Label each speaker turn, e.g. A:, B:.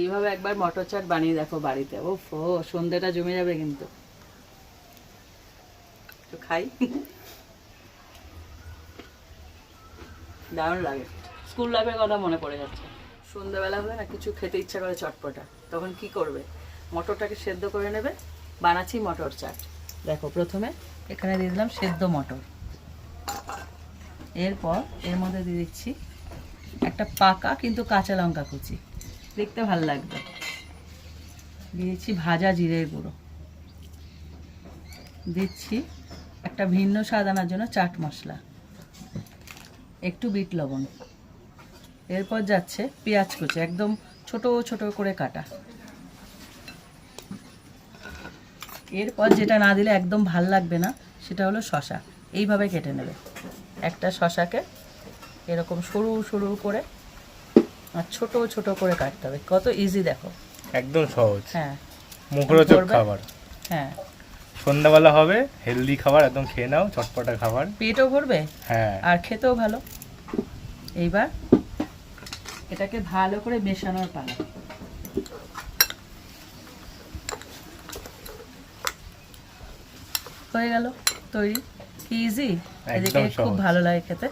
A: এইভাবে একবার মটর চাট বানিয়ে দেখো বাড়িতে। ও সন্ধ্যাটা জমে যাবে কিন্তু। তো খাই, দারুণ লাগে। স্কুল লাইফের কথা মনে পড়ে যাচ্ছে। সন্ধ্যাবেলা হলে না কিছু খেতে ইচ্ছা করে চটপটা, তখন কি করবে, মটরটাকে সেদ্ধ করে নেবে। বানাচ্ছি মটর চাট। দেখো প্রথমে এখানে দিয়ে দিলাম সেদ্ধ মটর, এরপর এর মধ্যে দিয়ে দিচ্ছি একটা পাকা কিন্তু কাঁচা লঙ্কা কুচি, দেখতে ভালো লাগবে। দিয়ে দিচ্ছি ভাজা জিরের গুঁড়ো, দিচ্ছি একটা ভিন্ন স্বাদ আনার জন্য চাট মশলা, একটু বিট লবণ। এরপর যাচ্ছে পেঁয়াজ কুচি, একদম ছোট ছোট করে কাটা। এরপর যেটা না দিলে একদম ভাল লাগবে না, সেটা হলো শসা। এইভাবে কেটে নেবে একটা শসাকে, এরকম সরু সরু করে আর ছোট ছোট করে কাটতে হবে। কত ইজি দেখো,
B: একদম সহজ।
A: হ্যাঁ,
B: মুখরোচক খাবার।
A: হ্যাঁ,
B: সন্ধ্যাবেলা হবে হেলদি খাবার, একদম খেয়ে নাও, চটপটা খাবার,
A: পেটও ভরবে
B: হ্যাঁ,
A: আর খেতেও ভালো। এইবার এটাকে ভালো করে মেশানোর পালা। হয়ে গেল তৈরি, কি ইজি। এদিকে খুব ভালো লাগে খেতে।